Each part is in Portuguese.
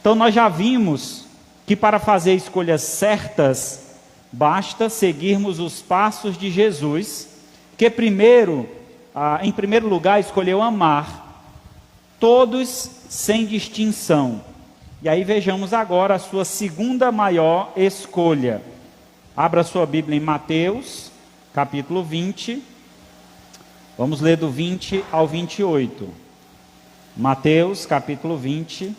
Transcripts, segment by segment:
Então nós já vimos que para fazer escolhas certas, basta seguirmos os passos de Jesus, que em primeiro lugar escolheu amar todos sem distinção. E aí vejamos agora a sua segunda maior escolha. Abra sua Bíblia em Mateus, capítulo 20. Vamos ler do 20 ao 28. Mateus, capítulo 20,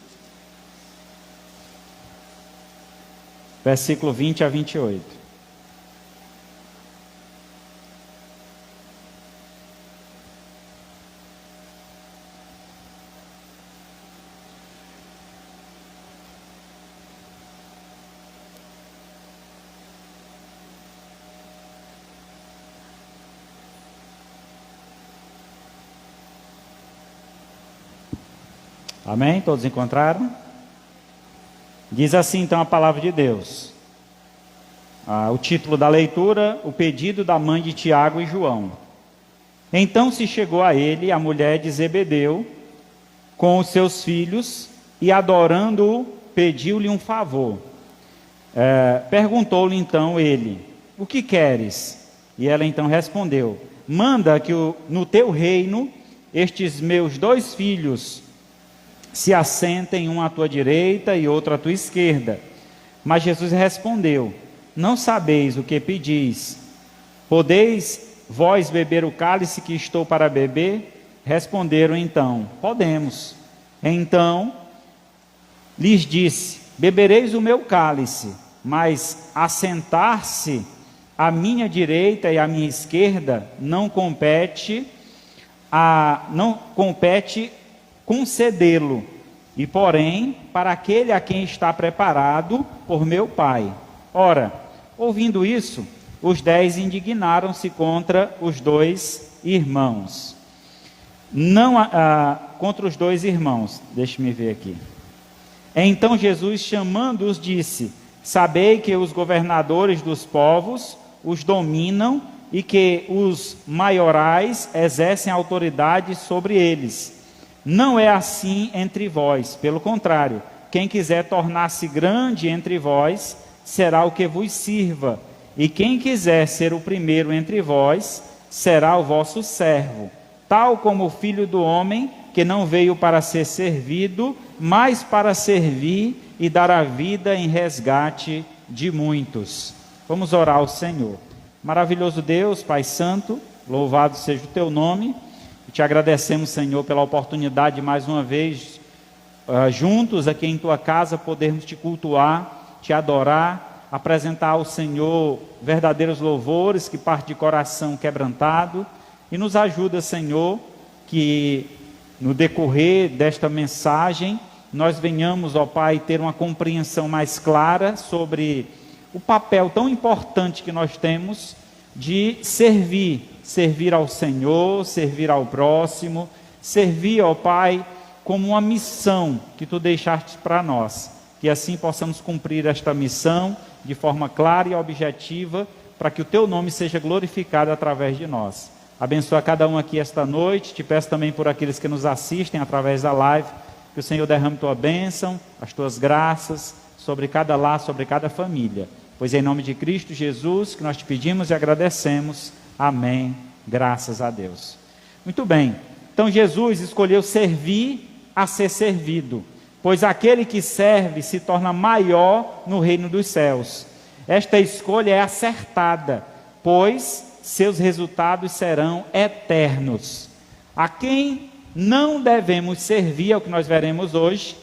versículo 20 a 28. Amém? Todos encontraram? Diz assim então a palavra de Deus. O título da leitura: o pedido da mãe de Tiago e João. Então se chegou a ele a mulher de Zebedeu com os seus filhos e, adorando-o, pediu-lhe um favor. Perguntou-lhe então ele: o que queres? E ela então respondeu: manda que no teu reino estes meus 2 filhos se assentem, um à tua direita e outro à tua esquerda. Mas Jesus respondeu: não sabeis o que pedis. Podeis vós beber o cálice que estou para beber? Responderam então: podemos. Então lhes disse: bebereis o meu cálice, mas assentar-se à minha direita e à minha esquerda não compete concedê-lo, e porém para aquele a quem está preparado por meu Pai. Ora, ouvindo isso, os 10 indignaram-se contra os 2 irmãos. Contra os 2 irmãos, deixe-me ver aqui. Então Jesus, chamando-os, disse: sabei que os governadores dos povos os dominam e que os maiorais exercem autoridade sobre eles. Não é assim entre vós, pelo contrário, quem quiser tornar-se grande entre vós, será o que vos sirva, e quem quiser ser o primeiro entre vós, será o vosso servo, tal como o Filho do Homem, que não veio para ser servido, mas para servir e dar a vida em resgate de muitos. Vamos orar ao Senhor. Maravilhoso Deus, Pai Santo, louvado seja o teu nome. Te agradecemos, Senhor, pela oportunidade de mais uma vez, juntos aqui em tua casa, podermos te cultuar, te adorar, apresentar ao Senhor verdadeiros louvores que partem de coração quebrantado, e nos ajuda, Senhor, que no decorrer desta mensagem nós venhamos, ó Pai, ter uma compreensão mais clara sobre o papel tão importante que nós temos de servir ao Senhor, servir ao próximo, servir, ó Pai, como uma missão que tu deixaste para nós, que assim possamos cumprir esta missão de forma clara e objetiva, para que o teu nome seja glorificado através de nós. Abençoa cada um aqui esta noite. Te peço também por aqueles que nos assistem através da live, que o Senhor derrame tua bênção, as tuas graças sobre cada lar, sobre cada família. Pois é em nome de Cristo Jesus que nós te pedimos e agradecemos. Amém. Graças a Deus. Muito bem. Então Jesus escolheu servir a ser servido, pois aquele que serve se torna maior no reino dos céus. Esta escolha é acertada, pois seus resultados serão eternos. A quem não devemos servir, é o que nós veremos hoje,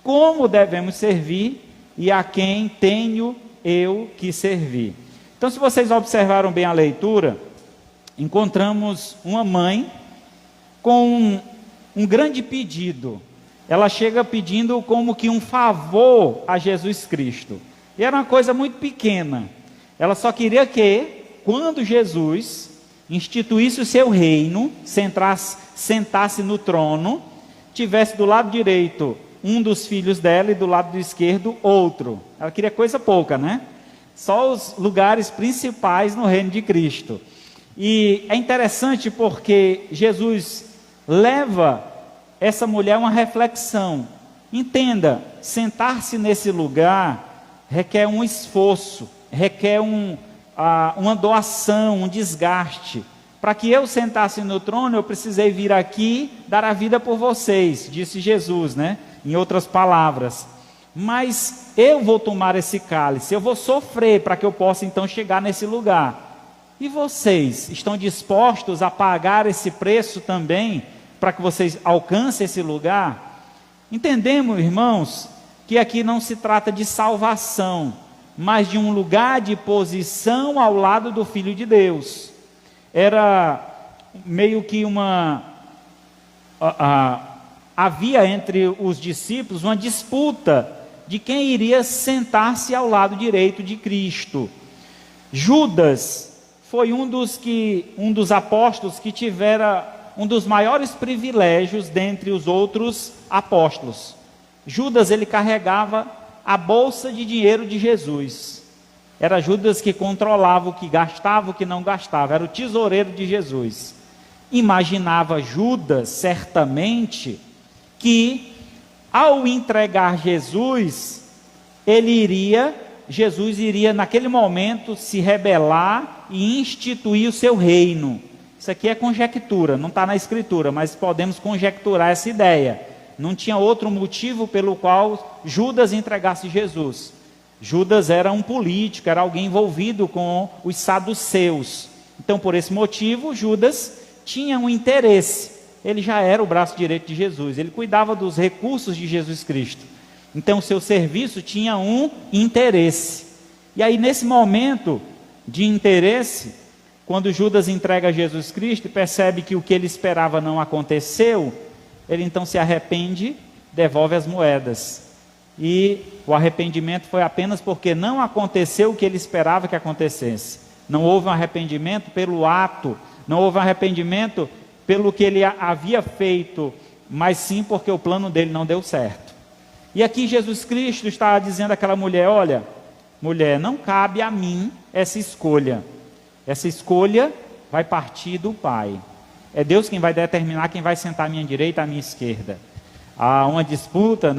como devemos servir e a quem tenho eu que servir. Então, se vocês observaram bem a leitura, encontramos uma mãe com um grande pedido. Ela chega pedindo como que um favor a Jesus Cristo. E era uma coisa muito pequena. Ela só queria que, quando Jesus instituísse o seu reino, sentasse no trono, tivesse do lado direito um dos filhos dela e do lado esquerdo outro. Ela queria coisa pouca, né? Só os lugares principais no reino de Cristo. E é interessante porque Jesus leva essa mulher a uma reflexão. Entenda, sentar-se nesse lugar requer um esforço, requer uma doação, um desgaste. Para que eu sentasse no trono, eu precisei vir aqui dar a vida por vocês, disse Jesus, né? Em outras palavras. Mas eu vou tomar esse cálice, eu vou sofrer para que eu possa então chegar nesse lugar. E vocês estão dispostos a pagar esse preço também, para que vocês alcancem esse lugar? Entendemos, irmãos, que aqui não se trata de salvação, mas de um lugar de posição ao lado do Filho de Deus. Era meio que havia entre os discípulos uma disputa de quem iria sentar-se ao lado direito de Cristo. Judas foi um dos apóstolos que tivera um dos maiores privilégios dentre os outros apóstolos. Judas, ele carregava a bolsa de dinheiro de Jesus. Era Judas que controlava o que gastava, o que não gastava. Era o tesoureiro de Jesus. Imaginava Judas, certamente, que ao entregar Jesus, Jesus iria naquele momento se rebelar e instituir o seu reino. Isso aqui é conjectura, não está na escritura, mas podemos conjecturar essa ideia. Não tinha outro motivo pelo qual Judas entregasse Jesus. Judas era um político, era alguém envolvido com os saduceus. Então, por esse motivo, Judas tinha um interesse. Ele já era o braço direito de Jesus, ele cuidava dos recursos de Jesus Cristo. Então, o seu serviço tinha um interesse. E aí, nesse momento de interesse, quando Judas entrega Jesus Cristo e percebe que o que ele esperava não aconteceu, ele então se arrepende, devolve as moedas. E o arrependimento foi apenas porque não aconteceu o que ele esperava que acontecesse. Não houve um arrependimento pelo ato, não houve um arrependimento pelo que ele havia feito, mas sim porque o plano dele não deu certo. E aqui Jesus Cristo está dizendo àquela mulher: olha, mulher, não cabe a mim essa escolha. Essa escolha vai partir do Pai. É Deus quem vai determinar quem vai sentar à minha direita, à minha esquerda. Há uma disputa,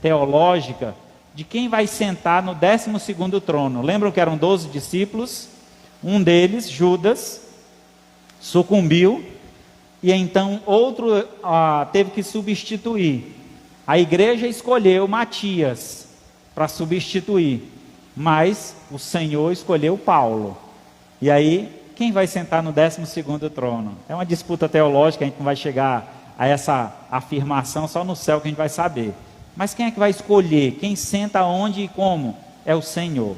teológica, de quem vai sentar no 12º trono. Lembram que eram 12 discípulos? Um deles, Judas, sucumbiu, e então outro teve que substituir. A igreja escolheu Matias para substituir, mas o Senhor escolheu Paulo. E aí, quem vai sentar no 12º trono? É uma disputa teológica, a gente não vai chegar a essa afirmação, só no céu que a gente vai saber. Mas quem é que vai escolher? Quem senta onde e como? É o Senhor.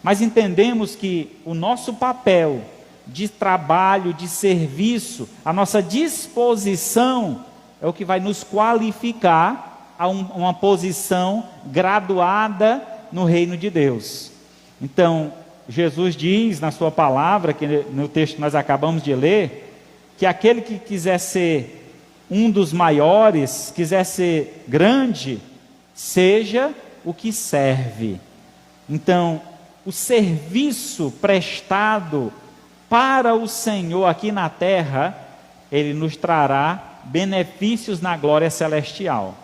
Mas entendemos que o nosso papel de trabalho, de serviço, a nossa disposição é o que vai nos qualificar a uma posição graduada no reino de Deus. Então, Jesus diz na sua palavra, que no texto que nós acabamos de ler, que aquele que quiser ser um dos maiores, quiser ser grande, seja o que serve. Então, o serviço prestado para o Senhor aqui na terra, ele nos trará benefícios na glória celestial.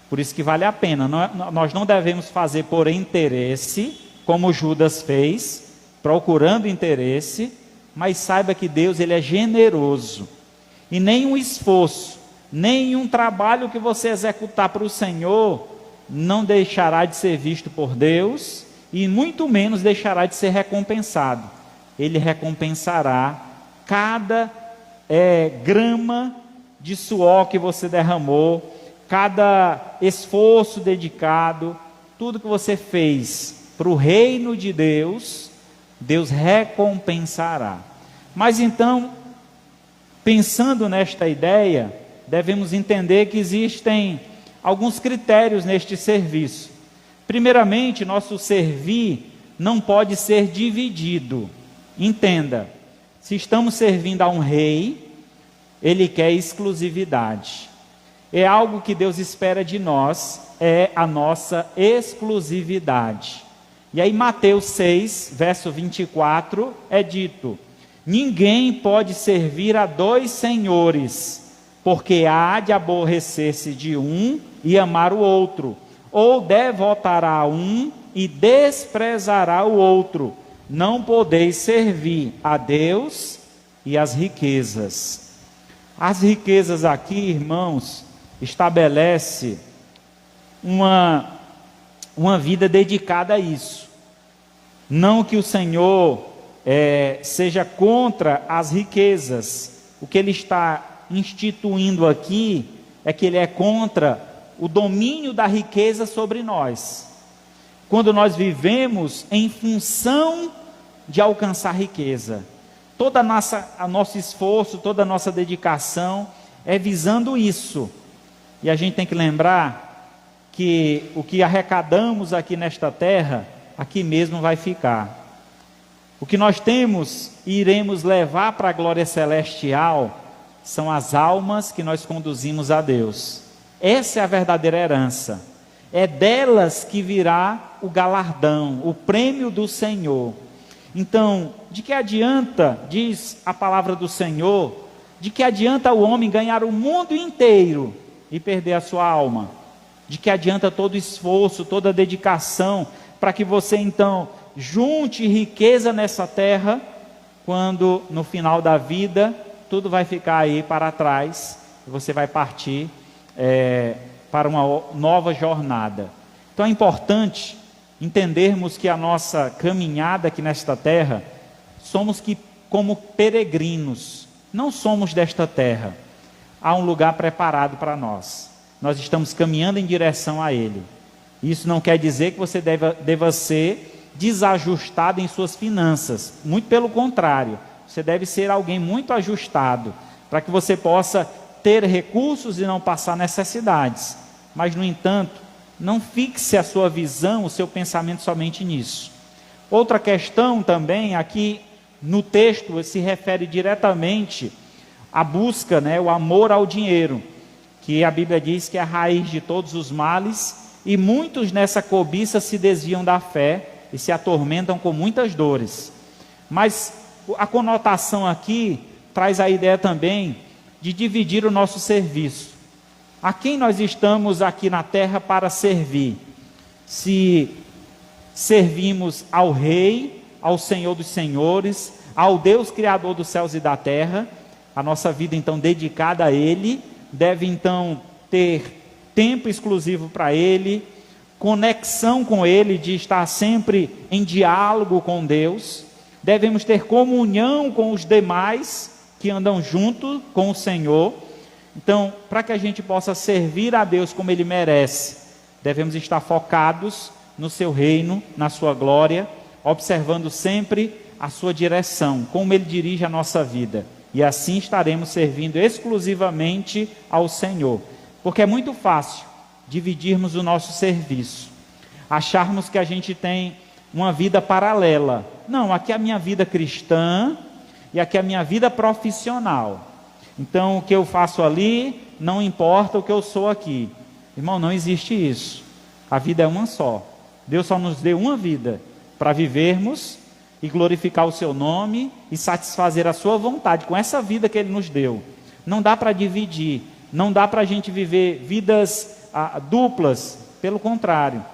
Por isso que vale a pena. Nós não devemos fazer por interesse, como Judas fez, procurando interesse, mas saiba que Deus, ele é generoso. E nenhum esforço, nenhum trabalho que você executar para o Senhor não deixará de ser visto por Deus, e muito menos deixará de ser recompensado. Ele recompensará cada grama de suor que você derramou, cada esforço dedicado, tudo que você fez para o reino de Deus, Deus recompensará. Mas então, pensando nesta ideia, devemos entender que existem alguns critérios neste serviço. Primeiramente, nosso servir não pode ser dividido. Entenda, se estamos servindo a um rei, ele quer exclusividade. É algo que Deus espera de nós, é a nossa exclusividade. E aí Mateus 6, verso 24, é dito: ninguém pode servir a dois senhores, porque há de aborrecer-se de um e amar o outro, ou devotará um e desprezará o outro. Não podeis servir a Deus e às riquezas. As riquezas aqui, irmãos, estabelece uma vida dedicada a isso. Não que o Senhor seja contra as riquezas. O que Ele está instituindo aqui é que Ele é contra o domínio da riqueza sobre nós. Quando nós vivemos em função de alcançar riqueza, todo o nosso esforço, toda a nossa dedicação é visando isso. E a gente tem que lembrar que o que arrecadamos aqui nesta terra, aqui mesmo vai ficar. O que nós temos e iremos levar para a glória celestial são as almas que nós conduzimos a Deus. Essa é a verdadeira herança. É delas que virá o galardão, o prêmio do Senhor. Então, de que adianta, diz a palavra do Senhor, de que adianta o homem ganhar o mundo inteiro e perder a sua alma? De que adianta todo esforço, toda dedicação, para que você então junte riqueza nessa terra, quando no final da vida tudo vai ficar aí para trás, e você vai partir para uma nova jornada. Então é importante entendermos que a nossa caminhada aqui nesta terra, somos como peregrinos, não somos desta terra. Há um lugar preparado para nós. Nós estamos caminhando em direção a Ele. Isso não quer dizer que você deva ser desajustado em suas finanças. Muito pelo contrário, você deve ser alguém muito ajustado, para que você possa ter recursos e não passar necessidades. Mas, no entanto, não fixe a sua visão, o seu pensamento somente nisso. Outra questão também, aqui no texto, se refere diretamente à busca, o amor ao dinheiro, que a Bíblia diz que é a raiz de todos os males, e muitos nessa cobiça se desviam da fé e se atormentam com muitas dores. Mas a conotação aqui traz a ideia também de dividir o nosso serviço. A quem nós estamos aqui na terra para servir? Se servimos ao Rei, ao Senhor dos Senhores, ao Deus Criador dos céus e da terra, a nossa vida então dedicada a Ele, deve então ter tempo exclusivo para Ele, conexão com Ele, de estar sempre em diálogo com Deus, devemos ter comunhão com os demais que andam junto com o Senhor. Então, para que a gente possa servir a Deus como Ele merece, devemos estar focados no Seu reino, na Sua glória, observando sempre a Sua direção, como Ele dirige a nossa vida. E assim estaremos servindo exclusivamente ao Senhor. Porque é muito fácil dividirmos o nosso serviço, acharmos que a gente tem uma vida paralela. Não, aqui é a minha vida cristã e aqui é a minha vida profissional. Então, o que eu faço ali, não importa o que eu sou aqui. Irmão, não existe isso. A vida é uma só. Deus só nos deu uma vida para vivermos e glorificar o Seu nome e satisfazer a Sua vontade com essa vida que Ele nos deu. Não dá para dividir, não dá para a gente viver vidas duplas. Pelo contrário,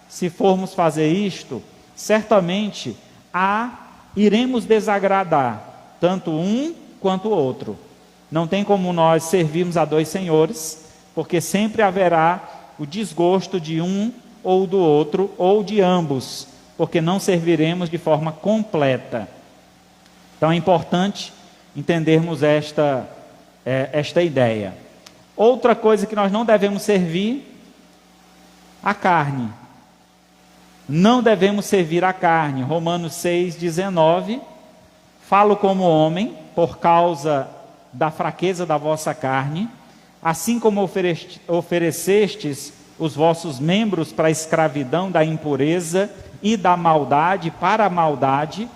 se formos fazer isto, certamente iremos desagradar tanto um quanto o outro. Não tem como nós servirmos a dois senhores, porque sempre haverá o desgosto de um ou do outro, ou de ambos, porque não serviremos de forma completa. Então é importante entendermos esta ideia. Outra coisa que nós não devemos servir, a carne. Não devemos servir a carne. Romanos 6,19, falo como homem, por causa da fraqueza da vossa carne, assim como oferecestes os vossos membros para a escravidão da impureza e da maldade para a maldade,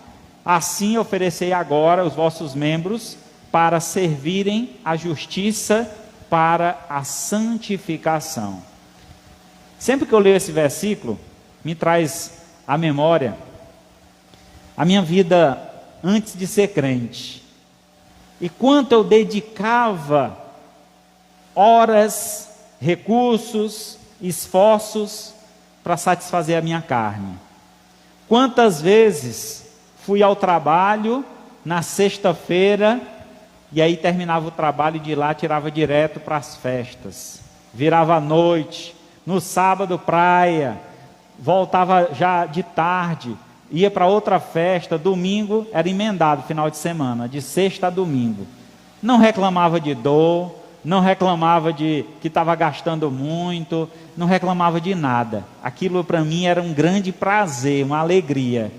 assim oferecei agora os vossos membros para servirem a justiça para a santificação. Sempre que eu leio esse versículo, me traz à memória a minha vida antes de ser crente. E quanto eu dedicava horas, recursos, esforços para satisfazer a minha carne. Quantas vezes fui ao trabalho na sexta-feira e aí terminava o trabalho e de lá tirava direto para as festas, virava à noite, no sábado praia, voltava já de tarde, ia para outra festa, domingo era emendado, final de semana, de sexta a domingo. Não reclamava de dor, não reclamava de que estava gastando muito, não reclamava de nada. Aquilo para mim era um grande prazer, uma alegria.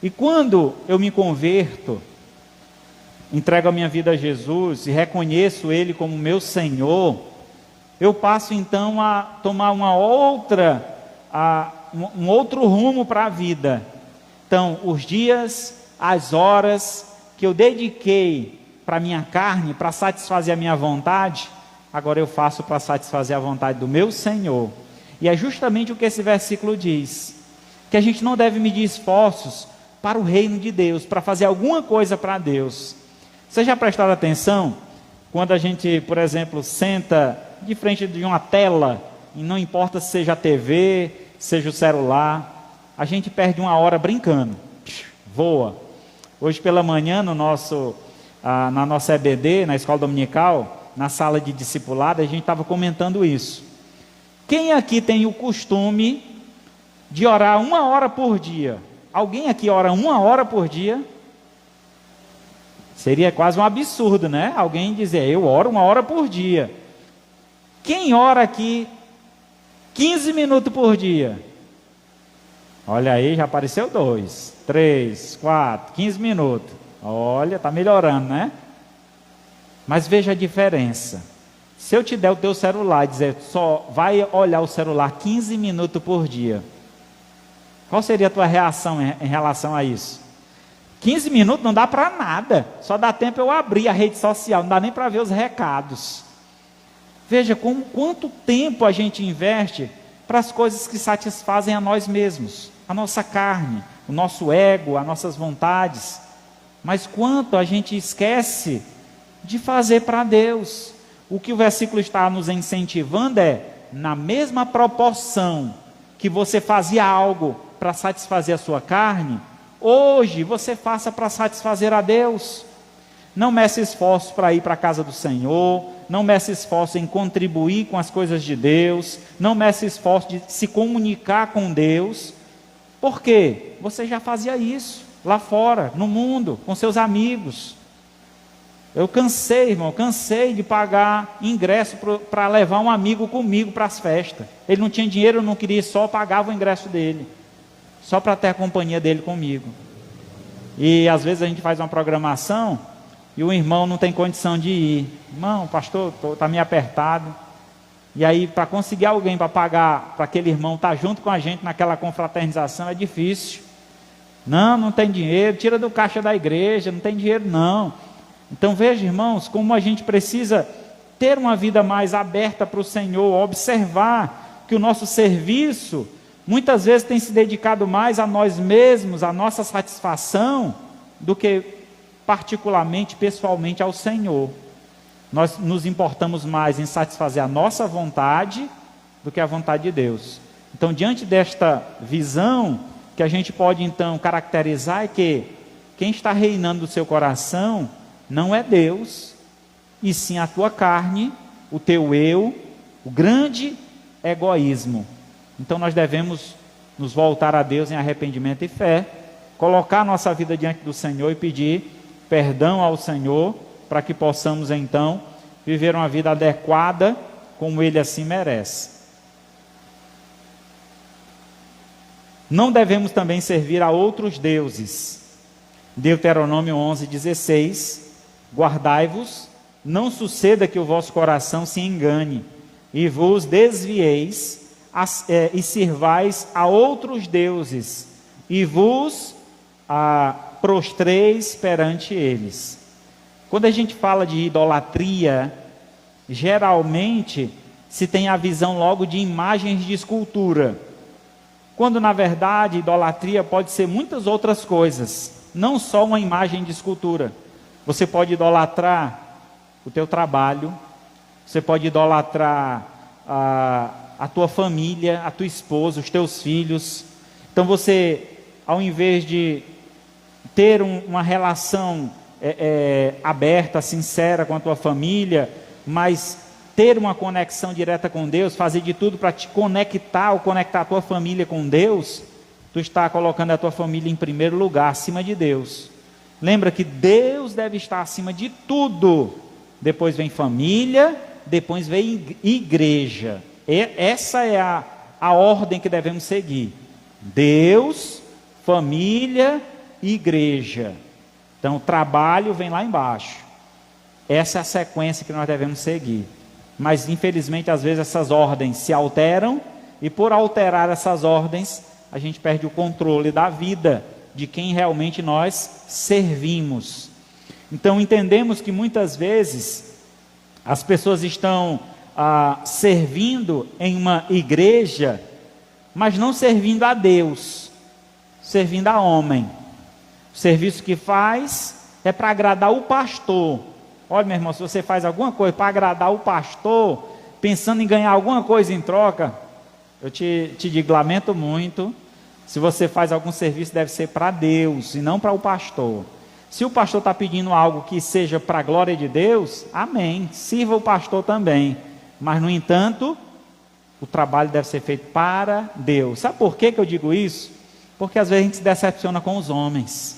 E quando eu me converto, entrego a minha vida a Jesus e reconheço Ele como meu Senhor, eu passo então a tomar um outro rumo para a vida. Então, os dias, as horas que eu dediquei para a minha carne, para satisfazer a minha vontade, agora eu faço para satisfazer a vontade do meu Senhor. E é justamente o que esse versículo diz, que a gente não deve medir esforços para o reino de Deus, para fazer alguma coisa para Deus. Vocês já prestaram atenção? Quando a gente, por exemplo, senta de frente de uma tela, e não importa se seja a TV, seja o celular, a gente perde uma hora brincando, voa. Hoje pela manhã, na nossa EBD, na escola dominical, na sala de discipulado, a gente estava comentando isso. Quem aqui tem o costume de orar 1 hora por dia? Alguém aqui ora 1 hora por dia? Seria quase um absurdo, né? Alguém dizer, eu oro 1 hora por dia. Quem ora aqui 15 minutos por dia? Olha aí, já apareceu 2, 3, 4, 15 minutos. Olha, está melhorando, né? Mas veja a diferença. Se eu te der o teu celular e dizer, só vai olhar o celular 15 minutos por dia, qual seria a tua reação em relação a isso? 15 minutos não dá para nada, só dá tempo eu abrir a rede social, não dá nem para ver os recados. Veja quanto tempo a gente investe para as coisas que satisfazem a nós mesmos, a nossa carne, o nosso ego, as nossas vontades. Mas quanto a gente esquece de fazer para Deus. O que o versículo está nos incentivando é, na mesma proporção que você fazia algo para satisfazer a sua carne, hoje você faça para satisfazer a Deus. Não meça esforços para ir para a casa do Senhor, não meça esforço em contribuir com as coisas de Deus, não meça esforço de se comunicar com Deus. Por quê? Você já fazia isso lá fora, no mundo, com seus amigos. Eu cansei, irmão, de pagar ingresso para levar um amigo comigo para as festas. Ele não tinha dinheiro, não queria, só pagava o ingresso dele, só para ter a companhia dele comigo. E às vezes a gente faz uma programação e o irmão não tem condição de ir. Irmão, pastor, está meio apertado. E aí, para conseguir alguém para pagar, para aquele irmão estar junto com a gente naquela confraternização, é difícil. Não tem dinheiro, tira do caixa da igreja, não tem dinheiro não. Então veja, irmãos, como a gente precisa ter uma vida mais aberta para o Senhor, observar que o nosso serviço muitas vezes tem se dedicado mais a nós mesmos, a nossa satisfação, do que particularmente, pessoalmente ao Senhor. Nós nos importamos mais em satisfazer a nossa vontade do que a vontade de Deus. Então, diante desta visão, que a gente pode então caracterizar é que quem está reinando no seu coração não é Deus, e sim a tua carne, o teu eu, o grande egoísmo. Então nós devemos nos voltar a Deus em arrependimento e fé, colocar nossa vida diante do Senhor e pedir perdão ao Senhor, para que possamos então viver uma vida adequada como Ele assim merece. Não devemos também servir a outros deuses. Deuteronômio 11:16, guardai-vos, não suceda que o vosso coração se engane, e vos desvieis, e sirvais a outros deuses, e vos prostreis perante eles. Quando a gente fala de idolatria, geralmente se tem a visão logo de imagens de escultura, quando na verdade idolatria pode ser muitas outras coisas, não só uma imagem de escultura. Você pode idolatrar o teu trabalho, você pode idolatrar a tua família, a tua esposa, os teus filhos. Então você, ao invés de ter uma relação aberta, sincera com a tua família, mas ter uma conexão direta com Deus, fazer de tudo para te conectar, ou conectar a tua família com Deus, tu está colocando a tua família em primeiro lugar, acima de Deus. Lembra que Deus deve estar acima de tudo. Depois vem família, depois vem igreja. Essa é a ordem que devemos seguir. Deus, família e igreja. Então, o trabalho vem lá embaixo. Essa é a sequência que nós devemos seguir. Mas, infelizmente, às vezes essas ordens se alteram, e por alterar essas ordens, a gente perde o controle da vida, de quem realmente nós servimos. Então, entendemos que muitas vezes as pessoas estão servindo em uma igreja, mas não servindo a Deus, servindo a homem. O serviço que faz é para agradar o pastor. Olha, meu irmão, se você faz alguma coisa para agradar o pastor, pensando em ganhar alguma coisa em troca, eu te digo, lamento muito. Se você faz algum serviço, deve ser para Deus e não para o pastor. Se o pastor está pedindo algo que seja para a glória de Deus, amém, sirva o pastor também. Mas, no entanto, o trabalho deve ser feito para Deus. Sabe por que eu digo isso? Porque às vezes a gente se decepciona com os homens.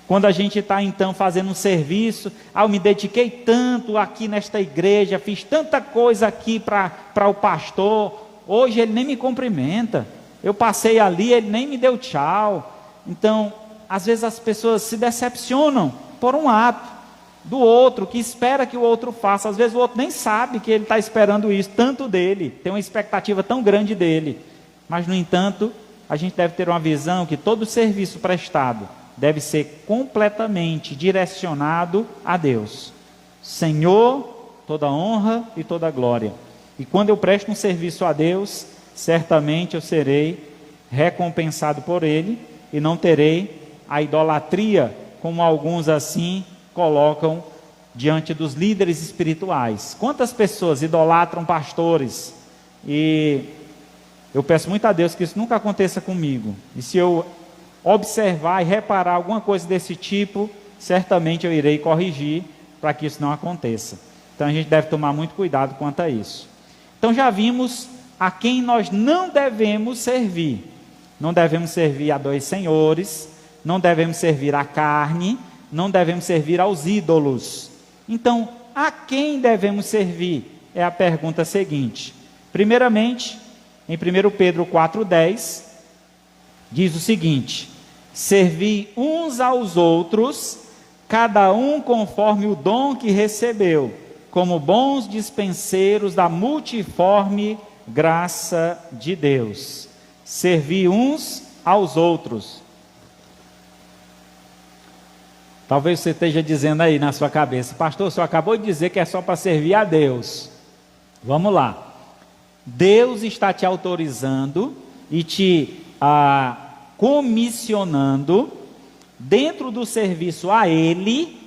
Quando a gente está então fazendo um serviço, eu me dediquei tanto aqui nesta igreja, fiz tanta coisa aqui para o pastor, hoje ele nem me cumprimenta, eu passei ali, ele nem me deu tchau. Então, às vezes as pessoas se decepcionam por um ato do outro, que espera que o outro faça. Às vezes o outro nem sabe que ele está esperando isso, tanto dele, tem uma expectativa tão grande dele. Mas, no entanto, a gente deve ter uma visão que todo serviço prestado deve ser completamente direcionado a Deus. Senhor, toda honra e toda glória. E quando eu presto um serviço a Deus, certamente eu serei recompensado por Ele, e não terei a idolatria, como alguns assim colocam diante dos líderes espirituais. Quantas pessoas idolatram pastores? E eu peço muito a Deus que isso nunca aconteça comigo. E se eu observar e reparar alguma coisa desse tipo, certamente eu irei corrigir para que isso não aconteça. Então a gente deve tomar muito cuidado quanto a isso. Então já vimos a quem nós não devemos servir. Não devemos servir a dois senhores, não devemos servir à carne, não devemos servir aos ídolos. Então, a quem devemos servir? É a pergunta seguinte. Primeiramente, em 1 Pedro 4,10, diz o seguinte: servi uns aos outros, cada um conforme o dom que recebeu, como bons dispenseiros da multiforme graça de Deus. Servi uns aos outros. Talvez você esteja dizendo aí na sua cabeça: pastor, o senhor acabou de dizer que é só para servir a Deus. Vamos lá. Deus está te autorizando e te comissionando. Dentro do serviço a Ele,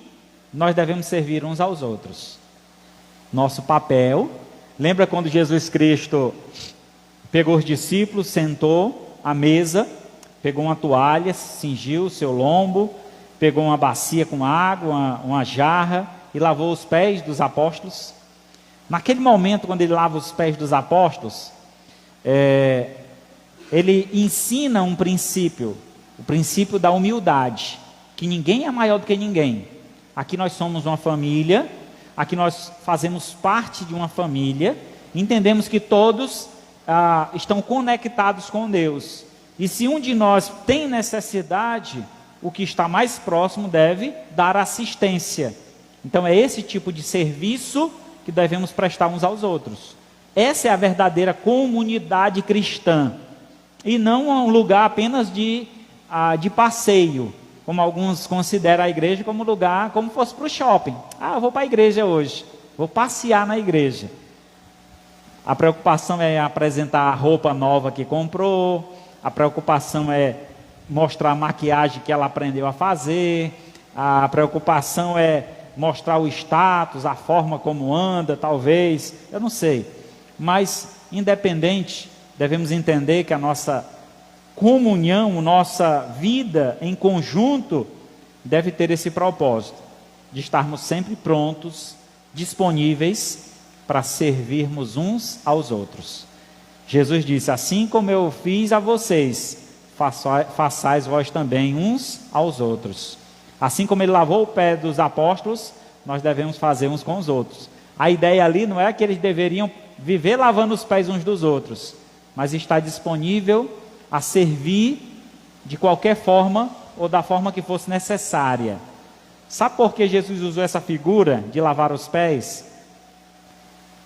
nós devemos servir uns aos outros. Nosso papel. Lembra quando Jesus Cristo pegou os discípulos, sentou à mesa, pegou uma toalha, cingiu o seu lombo, pegou uma bacia com água, uma jarra, e lavou os pés dos apóstolos? Naquele momento, quando ele lava os pés dos apóstolos, ele ensina um princípio, o princípio da humildade, que ninguém é maior do que ninguém. Aqui nós somos uma família, aqui nós fazemos parte de uma família, entendemos que todos estão conectados com Deus, e se um de nós tem necessidade, o que está mais próximo deve dar assistência. Então é esse tipo de serviço que devemos prestar uns aos outros. Essa é a verdadeira comunidade cristã, e não um lugar apenas de passeio, como alguns consideram a igreja como lugar, como fosse para o shopping. Eu vou para a igreja hoje, vou passear na igreja. A preocupação é apresentar a roupa nova que comprou, a preocupação é mostrar a maquiagem que ela aprendeu a fazer, a preocupação é mostrar o status, a forma como anda, talvez, eu não sei. Mas, independente, devemos entender que a nossa comunhão, nossa vida em conjunto, deve ter esse propósito, de estarmos sempre prontos, disponíveis para servirmos uns aos outros. Jesus disse: assim como eu fiz a vocês, façais vós também uns aos outros. Assim como ele lavou o pé dos apóstolos, nós devemos fazer uns com os outros. A ideia ali não é que eles deveriam viver lavando os pés uns dos outros, mas estar disponível a servir de qualquer forma ou da forma que fosse necessária. Sabe por que Jesus usou essa figura de lavar os pés?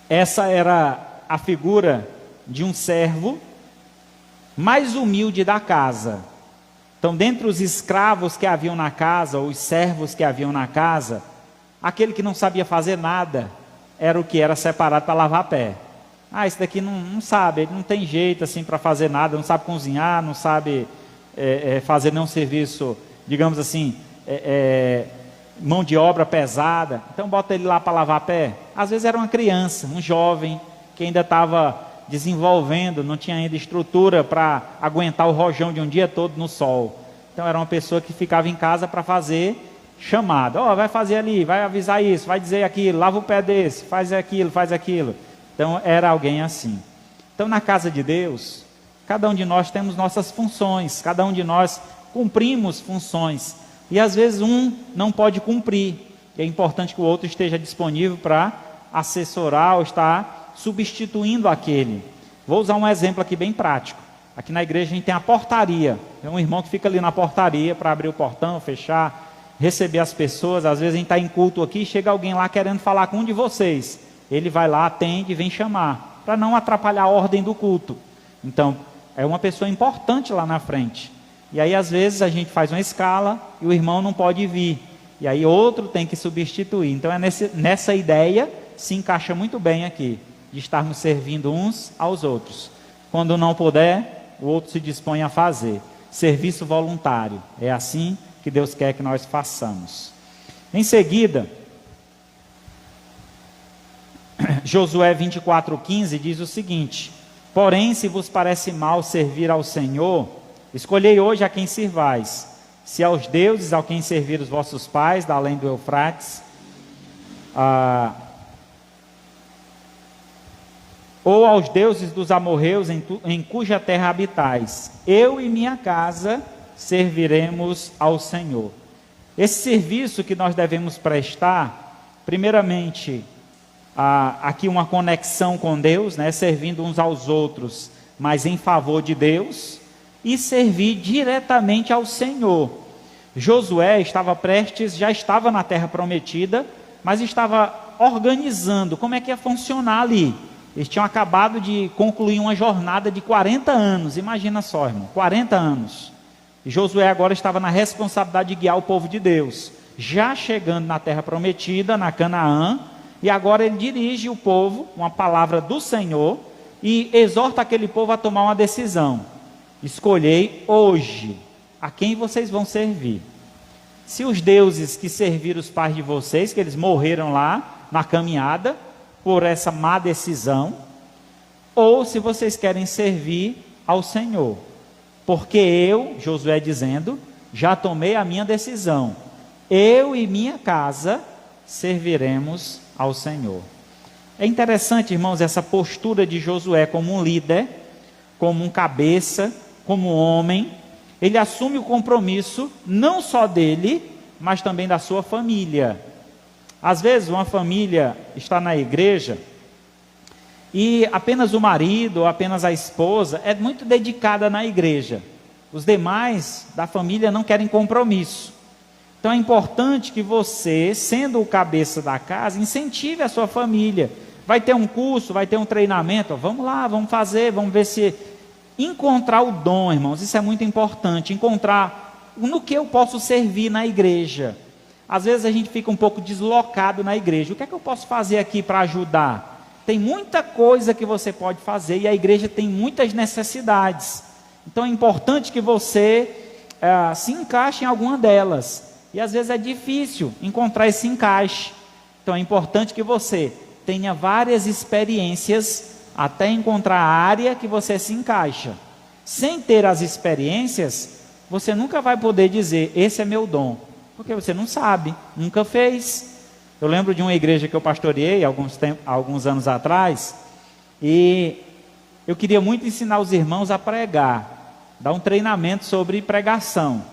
Essa era a figura de um servo mais humilde da casa. Então, dentre os escravos que haviam na casa, ou os servos que haviam na casa, aquele que não sabia fazer nada, era o que era separado para lavar pé. Esse daqui não sabe, ele não tem jeito assim para fazer nada, não sabe cozinhar, não sabe fazer nenhum serviço, digamos assim, mão de obra pesada. Então bota ele lá para lavar pé. Às vezes era uma criança, um jovem, que ainda estava desenvolvendo, não tinha ainda estrutura para aguentar o rojão de um dia todo no sol. Então era uma pessoa que ficava em casa para fazer chamada. Vai fazer ali, vai avisar isso, vai dizer aquilo, lava o pé desse, faz aquilo, faz aquilo. Então era alguém assim. Então na casa de Deus, cada um de nós temos nossas funções, cada um de nós cumprimos funções. E às vezes um não pode cumprir. E é importante que o outro esteja disponível para assessorar ou estar substituindo aquele. Vou usar um exemplo aqui bem prático. Aqui na igreja a gente tem a portaria. Tem um irmão que fica ali na portaria para abrir o portão, fechar, receber as pessoas. Às vezes a gente está em culto aqui e chega alguém lá querendo falar com um de vocês. Ele vai lá, atende e vem chamar, para não atrapalhar a ordem do culto. Então, é uma pessoa importante lá na frente. E aí às vezes a gente faz uma escala e o irmão não pode vir. E aí outro tem que substituir. Então nessa ideia se encaixa muito bem aqui, de estarmos servindo uns aos outros. Quando não puder, o outro se dispõe a fazer. Serviço voluntário. É assim que Deus quer que nós façamos. Em seguida, Josué 24:15 diz o seguinte: porém, se vos parece mal servir ao Senhor, escolhei hoje a quem sirvais, se aos deuses a quem servir os vossos pais, da além do Eufrates, ou aos deuses dos amorreus em cuja terra habitais. Eu e minha casa serviremos ao Senhor. Esse serviço que nós devemos prestar, primeiramente, aqui uma conexão com Deus, né, servindo uns aos outros, mas em favor de Deus, e servir diretamente ao Senhor. Josué já estava na terra prometida, mas estava organizando como é que ia funcionar ali. Eles tinham acabado de concluir uma jornada de 40 anos, imagina só, irmão, 40 anos. E Josué agora estava na responsabilidade de guiar o povo de Deus, já chegando na terra prometida, na Canaã, e agora ele dirige o povo, uma palavra do Senhor, e exorta aquele povo a tomar uma decisão. Escolhei hoje a quem vocês vão servir. Se os deuses que serviram os pais de vocês, que eles morreram lá na caminhada, por essa má decisão, ou se vocês querem servir ao Senhor, porque eu, Josué dizendo, já tomei a minha decisão, eu e minha casa serviremos ao Senhor. É interessante, irmãos, essa postura de Josué como um líder, como um cabeça, como um homem. Ele assume o compromisso não só dele, mas também da sua família. Às vezes uma família está na igreja e apenas o marido ou apenas a esposa é muito dedicada na igreja. Os demais da família não querem compromisso. Então é importante que você, sendo o cabeça da casa, incentive a sua família. Vai ter um curso, vai ter um treinamento, vamos lá, vamos fazer, vamos ver se... Encontrar o dom, irmãos, isso é muito importante. Encontrar no que eu posso servir na igreja. Às vezes a gente fica um pouco deslocado na igreja. O que é que eu posso fazer aqui para ajudar? Tem muita coisa que você pode fazer e a igreja tem muitas necessidades. Então é importante que você se encaixe em alguma delas. E às vezes é difícil encontrar esse encaixe. Então é importante que você tenha várias experiências até encontrar a área que você se encaixa. Sem ter as experiências, você nunca vai poder dizer, esse é meu dom, porque você não sabe, nunca fez. Eu lembro de uma igreja que eu pastoreei alguns anos atrás, e eu queria muito ensinar os irmãos a pregar, dar um treinamento sobre pregação.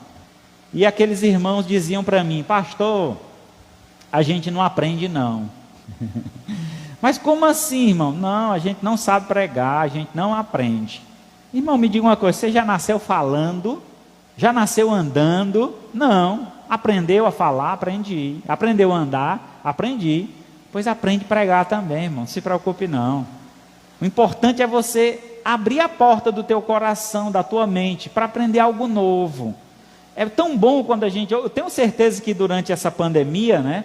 E aqueles irmãos diziam para mim, pastor, a gente não aprende não. Mas como assim, irmão? Não, a gente não sabe pregar, a gente não aprende. Irmão, me diga uma coisa, você já nasceu falando? Já nasceu andando? Não. Aprendeu a falar? Aprendi. Aprendeu a andar? Aprendi. Pois aprende a pregar também, irmão, não se preocupe não. O importante é você abrir a porta do teu coração, da tua mente, para aprender algo novo. É tão bom quando eu tenho certeza que durante essa pandemia, né,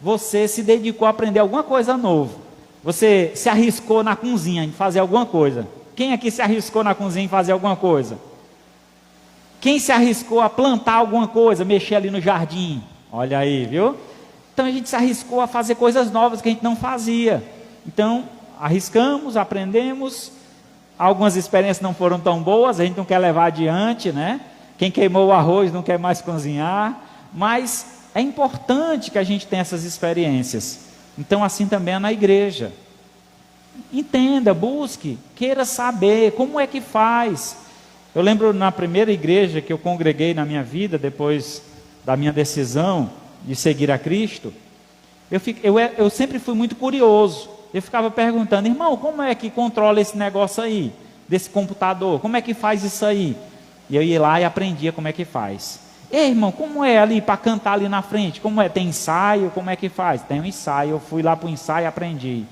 você se dedicou a aprender alguma coisa nova. Você se arriscou na cozinha em fazer alguma coisa. Quem aqui se arriscou na cozinha em fazer alguma coisa? Quem se arriscou a plantar alguma coisa, mexer ali no jardim? Olha aí, viu? Então a gente se arriscou a fazer coisas novas que a gente não fazia. Então, arriscamos, aprendemos. Algumas experiências não foram tão boas, a gente não quer levar adiante, né? Quem queimou o arroz não quer mais cozinhar. Mas é importante que a gente tenha essas experiências. Então assim também é na igreja. Entenda, busque, queira saber como é que faz. Eu lembro na primeira igreja que eu congreguei na minha vida, depois da minha decisão de seguir a Cristo, eu sempre fui muito curioso. Eu ficava perguntando, irmão, como é que controla esse negócio aí, desse computador? Como é que faz isso aí? E eu ia lá e aprendia como é que faz. Ei, irmão, como é ali para cantar ali na frente? Como é? Tem ensaio? Como é que faz? Tem um ensaio, eu fui lá para o ensaio e aprendi.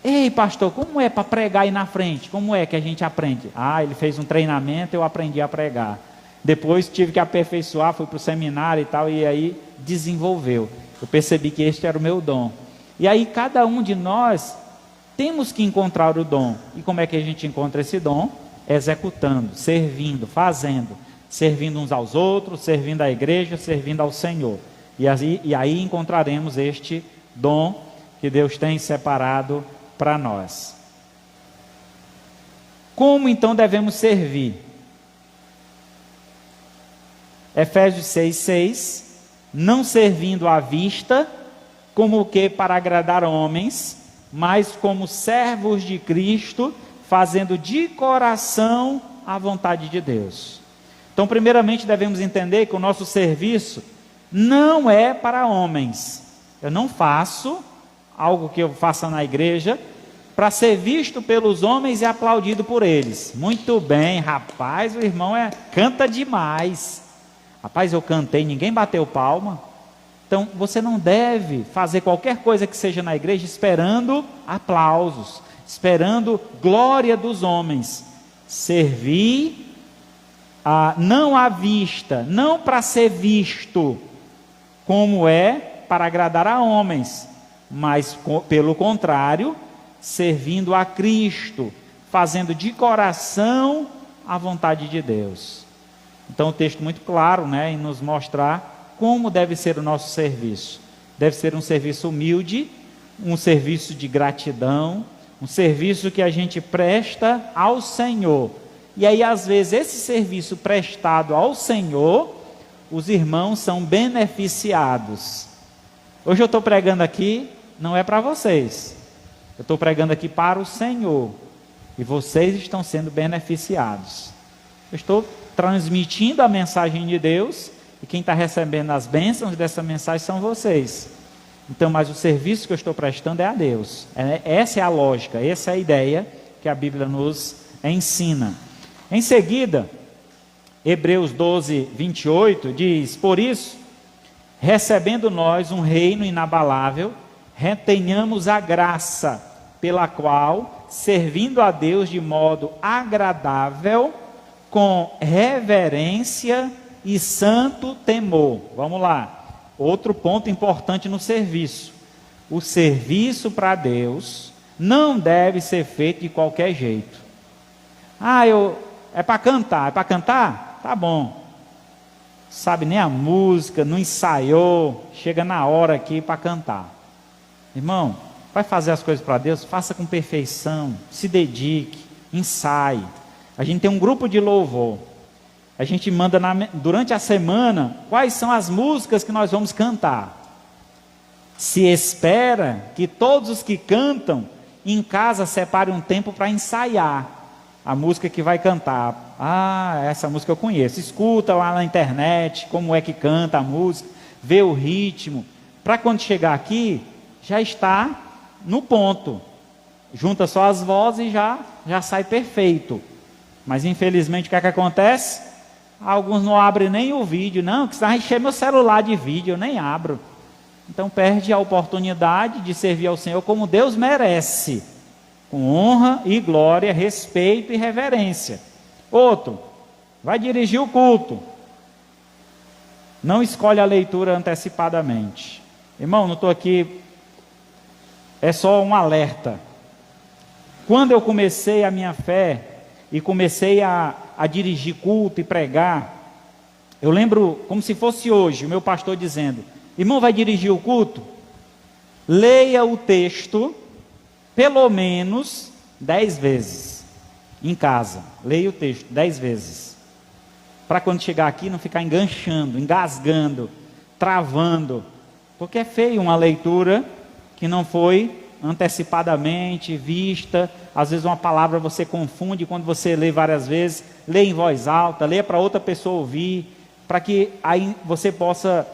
Ei, pastor, como é para pregar aí na frente? Como é que a gente aprende? Ah, ele fez um treinamento, eu aprendi a pregar. Depois tive que aperfeiçoar, fui para o seminário e tal, e aí desenvolveu. Eu percebi que este era o meu dom. E aí cada um de nós temos que encontrar o dom. E como é que a gente encontra esse dom? Executando, servindo, fazendo. Servindo uns aos outros, servindo à igreja, servindo ao Senhor. E aí encontraremos este dom que Deus tem separado para nós. Como então devemos servir? Efésios 6,6: não servindo à vista, como que para agradar homens, mas como servos de Cristo, fazendo de coração a vontade de Deus. Então, primeiramente devemos entender que o nosso serviço não é para homens. Eu não faço algo que eu faça na igreja para ser visto pelos homens e aplaudido por eles. Muito bem, rapaz, o irmão canta demais. Rapaz, eu cantei, ninguém bateu palma. Então, você não deve fazer qualquer coisa que seja na igreja esperando aplausos, esperando glória dos homens. Servir não à vista, não para ser visto, como é para agradar a homens, mas pelo contrário, servindo a Cristo, fazendo de coração a vontade de Deus. Então o texto muito claro, né, em nos mostrar como deve ser o nosso serviço. Deve ser um serviço humilde, um serviço de gratidão, um serviço que a gente presta ao Senhor. E aí às vezes esse serviço prestado ao Senhor, os irmãos são beneficiados. Hoje eu estou pregando aqui, não é para vocês. Eu estou pregando aqui para o Senhor. E vocês estão sendo beneficiados. Eu estou transmitindo a mensagem de Deus, e quem está recebendo as bênçãos dessa mensagem são vocês. Então, mas o serviço que eu estou prestando é a Deus. Essa é a lógica, essa é a ideia que a Bíblia nos ensina. Em seguida, Hebreus 12, 28 diz: por isso, recebendo nós um reino inabalável, retenhamos a graça pela qual, servindo a Deus de modo agradável, com reverência e santo temor. Vamos lá, outro ponto importante no serviço. O serviço para Deus não deve ser feito de qualquer jeito. É para cantar, é para cantar? Tá bom. sabe nem a música, não ensaiou, chega na hora aqui para cantar. Irmão, vai fazer as coisas para Deus, faça com perfeição, se dedique, ensaie. A gente tem um grupo de louvor, a gente manda durante a semana quais são as músicas que nós vamos cantar. Se espera que todos os que cantam em casa separem um tempo para ensaiar a música que vai cantar. Ah, essa música eu conheço. Escuta lá na internet como é que canta a música, vê o ritmo, para quando chegar aqui já está no ponto, junta só as vozes e já sai perfeito. Mas infelizmente o que é que acontece? Alguns não abrem nem o vídeo, não, que vai encher meu celular de vídeo, eu nem abro. Então perde a oportunidade de servir ao Senhor como Deus merece, com honra e glória, respeito e reverência. Outro, vai dirigir o culto, não escolhe a leitura antecipadamente. Irmão, não estou aqui, é só um alerta. Quando eu comecei a minha fé e comecei a dirigir culto e pregar, eu lembro como se fosse hoje, o meu pastor dizendo: irmão, vai dirigir o culto? Leia o texto pelo menos 10 vezes em casa. Leia o texto 10 vezes, para quando chegar aqui não ficar enganchando, engasgando, travando, porque é feio uma leitura que não foi antecipadamente vista. Às vezes uma palavra você confunde, quando você lê várias vezes, lê em voz alta, lê para outra pessoa ouvir, para que aí você possa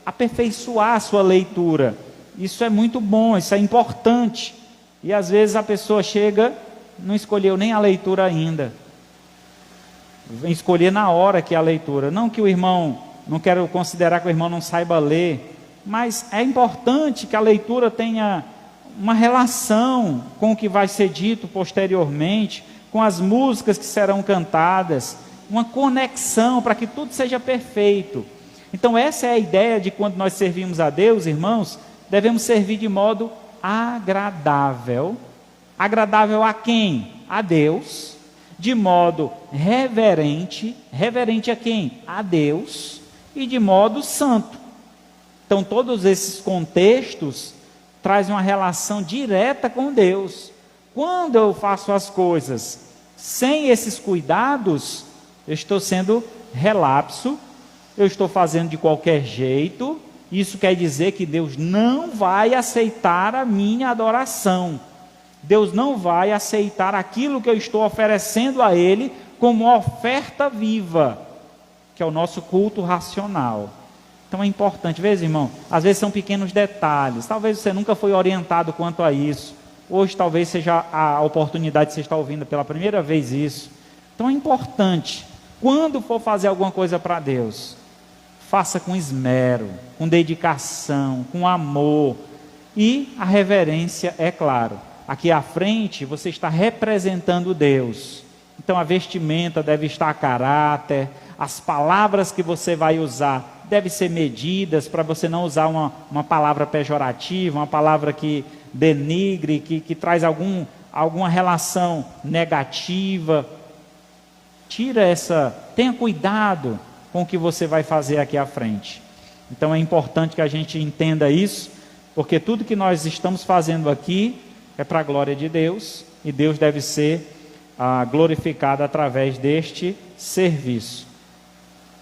aperfeiçoar a sua leitura. Isso é muito bom, isso é importante. E às vezes a pessoa chega, não escolheu nem a leitura ainda, vem escolher na hora que é a leitura. Não que o irmão, não quero considerar que o irmão não saiba ler, mas é importante que a leitura tenha uma relação com o que vai ser dito posteriormente, com as músicas que serão cantadas, uma conexão para que tudo seja perfeito. Então essa é a ideia de quando nós servimos a Deus, irmãos, devemos servir de modo agradável. Agradável a quem? A Deus. De modo reverente. Reverente a quem? A Deus. E de modo santo. Então todos esses contextos trazem uma relação direta com Deus. Quando eu faço as coisas sem esses cuidados, eu estou sendo relapso, eu estou fazendo de qualquer jeito. Isso quer dizer que Deus não vai aceitar a minha adoração. Deus não vai aceitar aquilo que eu estou oferecendo a Ele como uma oferta viva, que é o nosso culto racional. Então é importante, veja, irmão, às vezes são pequenos detalhes, talvez você nunca foi orientado quanto a isso, hoje talvez seja a oportunidade de você estar ouvindo pela primeira vez isso. Então é importante, quando for fazer alguma coisa para Deus, faça com esmero, com dedicação, com amor, e a reverência, é claro. Aqui à frente você está representando Deus, então a vestimenta deve estar a caráter, as palavras que você vai usar devem ser medidas, para você não usar uma palavra pejorativa, uma palavra que denigre, que traz alguma relação negativa. Tenha cuidado com o que você vai fazer aqui à frente. Então é importante que a gente entenda isso, porque tudo que nós estamos fazendo aqui é para a glória de Deus, e Deus deve ser glorificado através deste serviço.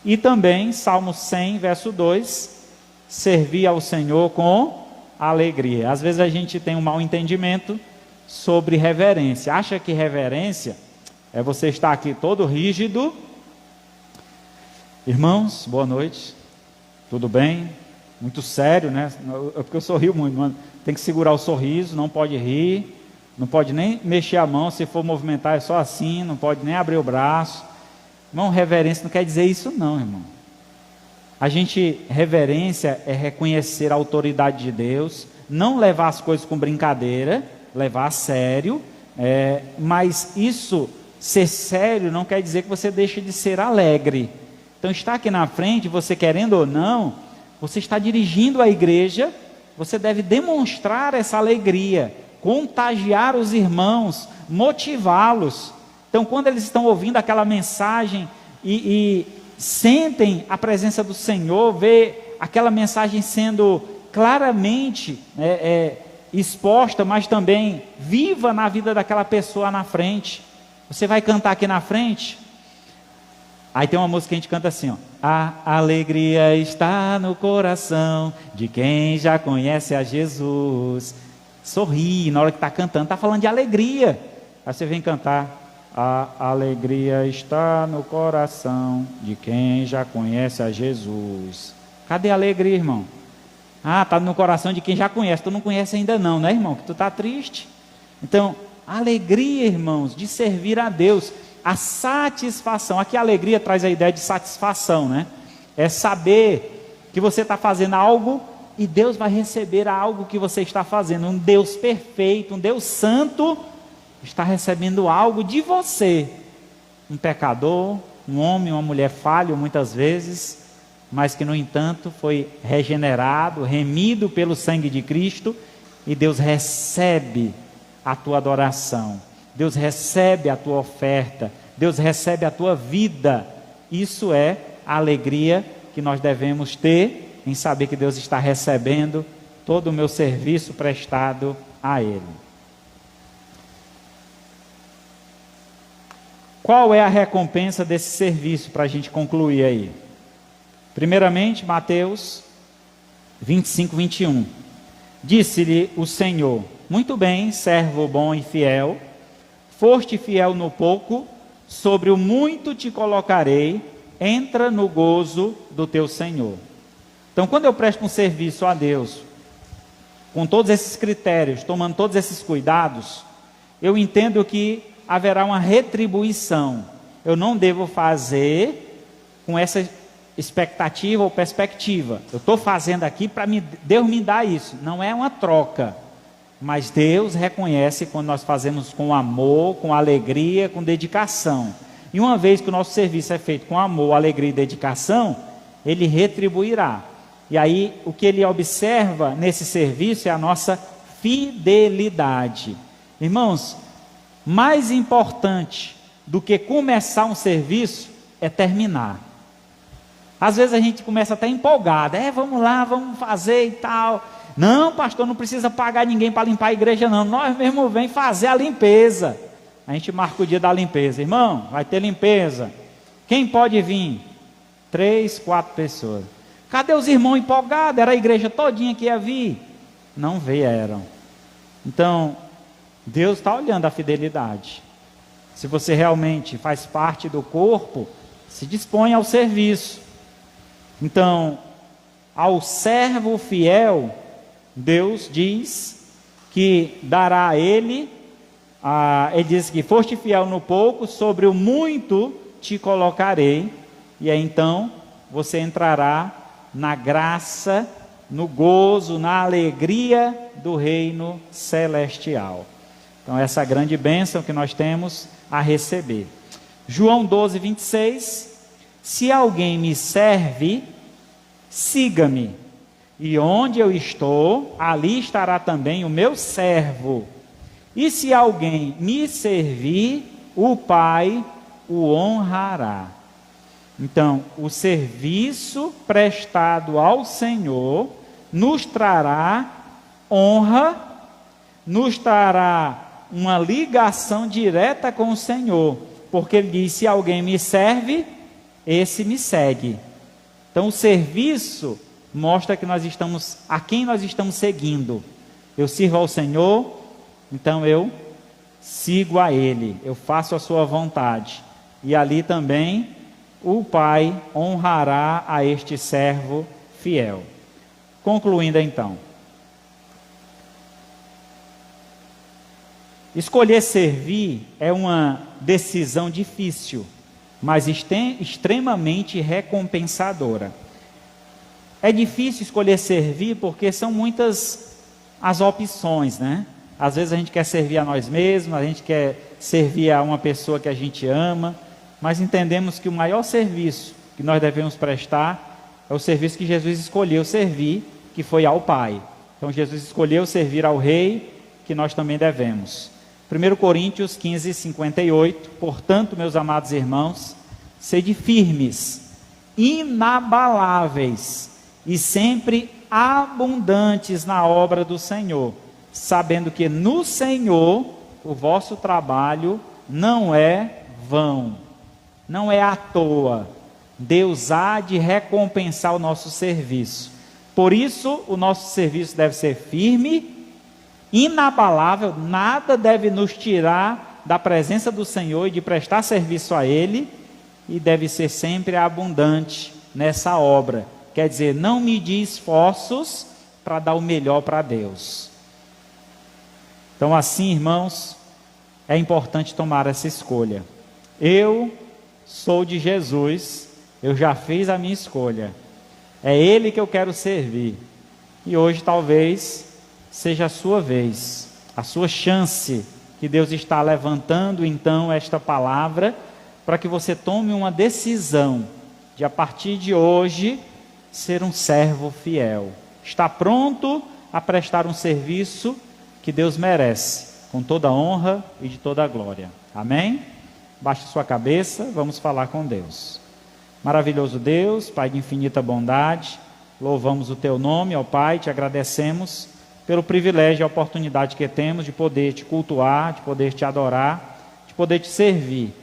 E também, Salmo 100, verso 2, servir ao Senhor com alegria. Às vezes a gente tem um mau entendimento sobre reverência, acha que reverência é você estar aqui todo rígido. Irmãos, boa noite, tudo bem? Muito sério, né? É porque eu sorrio muito, mano. Tem que segurar o sorriso, não pode rir, não pode nem mexer a mão, se for movimentar é só assim, não pode nem abrir o braço. Irmão, reverência não quer dizer isso não, irmão. Reverência é reconhecer a autoridade de Deus, não levar as coisas com brincadeira, levar a sério, mas isso, ser sério, não quer dizer que você deixa de ser alegre. Então está aqui na frente, você querendo ou não, você está dirigindo a igreja, você deve demonstrar essa alegria, contagiar os irmãos, motivá-los. Então quando eles estão ouvindo aquela mensagem e sentem a presença do Senhor, vê aquela mensagem sendo claramente exposta, mas também viva na vida daquela pessoa na frente. Você vai cantar aqui na frente, aí tem uma música que a gente canta assim, ó: a alegria está no coração de quem já conhece a Jesus. Sorri na hora que está cantando, está falando de alegria. Aí você vem cantar: a alegria está no coração de quem já conhece a Jesus. Cadê a alegria, irmão? Ah, está no coração de quem já conhece. Tu não conhece ainda não, né, irmão? Que tu está triste. Então, a alegria, irmãos, de servir a Deus, a satisfação. Aqui a alegria traz a ideia de satisfação, né? É saber que você está fazendo algo e Deus vai receber algo que você está fazendo. Um Deus perfeito, um Deus santo, está recebendo algo de você. Um pecador, um homem, uma mulher falho muitas vezes, mas que no entanto foi regenerado, remido pelo sangue de Cristo, e Deus recebe a tua adoração, Deus recebe a tua oferta, Deus recebe a tua vida. Isso é a alegria que nós devemos ter em saber que Deus está recebendo todo o meu serviço prestado a Ele. Qual é a recompensa desse serviço, para a gente concluir aí? Primeiramente, Mateus 25, 21. Disse-lhe o Senhor: muito bem, servo bom e fiel, foste fiel no pouco, sobre o muito te colocarei, entra no gozo do teu Senhor. Então, quando eu presto um serviço a Deus, com todos esses critérios, tomando todos esses cuidados, eu entendo que haverá uma retribuição. Eu não devo fazer com essa expectativa ou perspectiva. Eu estou fazendo aqui para Deus me dar isso. Não é uma troca, mas Deus reconhece quando nós fazemos com amor, com alegria, com dedicação. E uma vez que o nosso serviço é feito com amor, alegria e dedicação, Ele retribuirá. E aí o que Ele observa nesse serviço é a nossa fidelidade. Irmãos, mais importante do que começar um serviço é terminar. Às vezes a gente começa até empolgado, vamos lá, vamos fazer e tal. Não, pastor, não precisa pagar ninguém para limpar a igreja não, nós mesmo vem fazer a limpeza. A gente marca o dia da limpeza, irmão, vai ter limpeza. Quem pode vir? 3, 4 pessoas. Cadê os irmãos empolgados? Era a igreja todinha que ia vir. Não vieram. Então, Deus está olhando a fidelidade. Se você realmente faz parte do corpo, se dispõe ao serviço. Então, ao servo fiel, Deus diz que dará a ele, ele diz que foste fiel no pouco, sobre o muito te colocarei, e aí então você entrará na graça, no gozo, na alegria do reino celestial. Então essa grande bênção que nós temos a receber. João 12, 26, se alguém me serve, siga-me, e onde eu estou, ali estará também o meu servo. E se alguém me servir, o Pai o honrará. Então, o serviço prestado ao Senhor nos trará honra, nos trará uma ligação direta com o Senhor, porque Ele diz: se alguém me serve, esse me segue. Então, o serviço mostra que nós estamos, a quem nós estamos seguindo. Eu sirvo ao Senhor, então eu sigo a Ele, eu faço a sua vontade. E ali também o Pai honrará a este servo fiel. Concluindo então, escolher servir é uma decisão difícil, mas extremamente recompensadora. É difícil escolher servir porque são muitas as opções, né? Às vezes a gente quer servir a nós mesmos, a gente quer servir a uma pessoa que a gente ama, mas entendemos que o maior serviço que nós devemos prestar é o serviço que Jesus escolheu servir, que foi ao Pai. Então Jesus escolheu servir ao Rei, que nós também devemos. 1 Coríntios 15, 58, portanto, meus amados irmãos, sede firmes, inabaláveis e sempre abundantes na obra do Senhor, sabendo que no Senhor o vosso trabalho não é vão, não é à toa. Deus há de recompensar o nosso serviço. Por isso, o nosso serviço deve ser firme, inabalável, nada deve nos tirar da presença do Senhor e de prestar serviço a Ele, e deve ser sempre abundante nessa obra. Quer dizer, não medir esforços para dar o melhor para Deus. Então, assim, irmãos, é importante tomar essa escolha. Eu sou de Jesus, eu já fiz a minha escolha. É Ele que eu quero servir. E hoje talvez seja a sua vez, a sua chance, que Deus está levantando então esta palavra, para que você tome uma decisão de a partir de hoje ser um servo fiel. Está pronto a prestar um serviço que Deus merece, com toda a honra e de toda a glória. Amém? Baixe sua cabeça, vamos falar com Deus. Maravilhoso Deus, Pai de infinita bondade, louvamos o Teu nome, ó Pai, te agradecemos pelo privilégio e a oportunidade que temos de poder te cultuar, de poder te adorar, de poder te servir.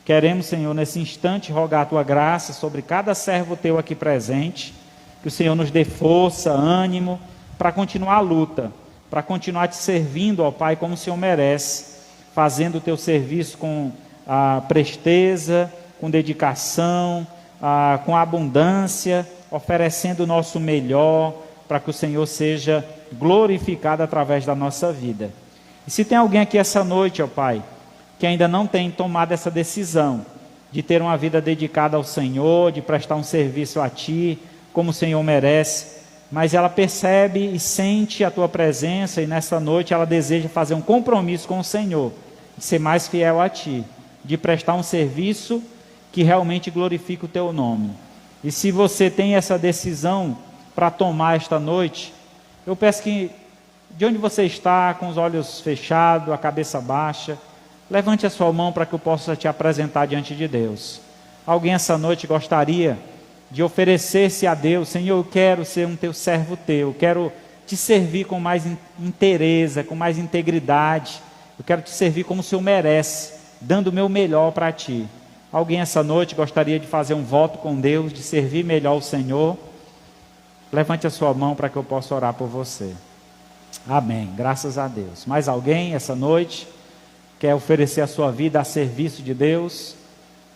Queremos, Senhor, nesse instante rogar a Tua graça sobre cada servo Teu aqui presente, que o Senhor nos dê força, ânimo, para continuar a luta, para continuar te servindo, ó Pai, como o Senhor merece, fazendo o Teu serviço com presteza, com dedicação, com abundância, oferecendo o nosso melhor, para que o Senhor seja glorificado através da nossa vida. E se tem alguém aqui essa noite, ó Pai, que ainda não tem tomado essa decisão de ter uma vida dedicada ao Senhor, de prestar um serviço a Ti, como o Senhor merece, mas ela percebe e sente a Tua presença, e nessa noite ela deseja fazer um compromisso com o Senhor, de ser mais fiel a Ti, de prestar um serviço que realmente glorifique o Teu nome. E se você tem essa decisão para tomar esta noite, eu peço que, de onde você está, com os olhos fechados, a cabeça baixa, levante a sua mão para que eu possa te apresentar diante de Deus. Alguém essa noite gostaria de oferecer-se a Deus: Senhor, eu quero ser um Teu servo Teu, eu quero te servir com mais inteireza, com mais integridade, eu quero te servir como o Senhor merece, dando o meu melhor para Ti. Alguém essa noite gostaria de fazer um voto com Deus, de servir melhor o Senhor? Levante a sua mão para que eu possa orar por você. Amém, graças a Deus. Mais alguém essa noite quer oferecer a sua vida a serviço de Deus?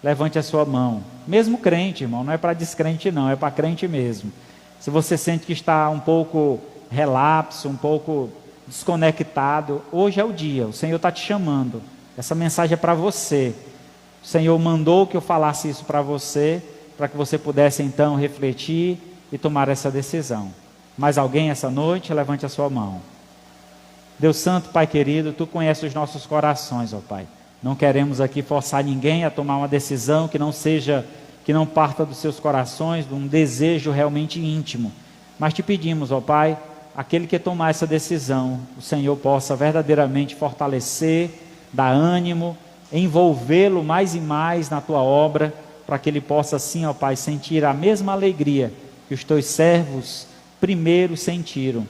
Levante a sua mão. Mesmo crente, irmão, não é para descrente não, é para crente mesmo. Se você sente que está um pouco relapso, um pouco desconectado, hoje é o dia, o Senhor está te chamando. Essa mensagem é para você. O Senhor mandou que eu falasse isso para você, para que você pudesse então refletir e tomar essa decisão. Mais alguém essa noite? Levante a sua mão. Deus Santo, Pai querido, Tu conheces os nossos corações, ó Pai. Não queremos aqui forçar ninguém a tomar uma decisão que não parta dos seus corações, de um desejo realmente íntimo. Mas Te pedimos, ó Pai, aquele que tomar essa decisão, o Senhor possa verdadeiramente fortalecer, dar ânimo, envolvê-lo mais e mais na Tua obra, para que ele possa assim, ó Pai, sentir a mesma alegria que os Teus servos primeiro sentiram.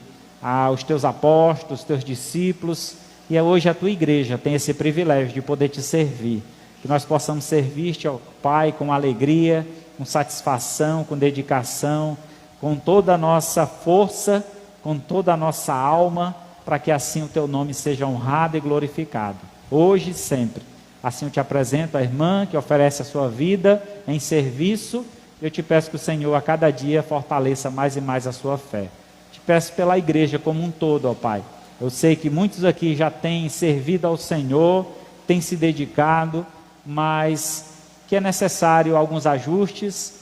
Os Teus apóstolos, os Teus discípulos, e hoje a Tua igreja tem esse privilégio de poder Te servir. Que nós possamos servir-Te, ó Pai, com alegria, com satisfação, com dedicação, com toda a nossa força, com toda a nossa alma, para que assim o Teu nome seja honrado e glorificado, hoje e sempre. Assim eu Te apresento a irmã que oferece a sua vida em serviço. Eu Te peço que o Senhor a cada dia fortaleça mais e mais a sua fé. Te peço pela igreja como um todo, ó Pai. Eu sei que muitos aqui já têm servido ao Senhor, têm se dedicado, mas que é necessário alguns ajustes,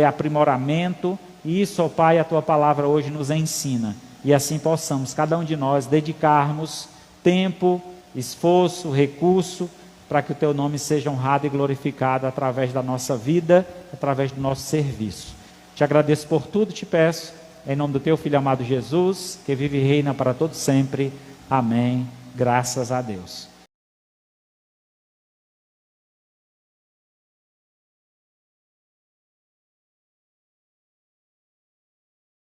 aprimoramento, e isso, ó Pai, a Tua palavra hoje nos ensina. E assim possamos, cada um de nós, dedicarmos tempo, esforço, recurso, para que o Teu nome seja honrado e glorificado através da nossa vida, através do nosso serviço. Te agradeço por tudo, Te peço, em nome do Teu Filho amado Jesus, que vive e reina para todo sempre. Amém. Graças a Deus.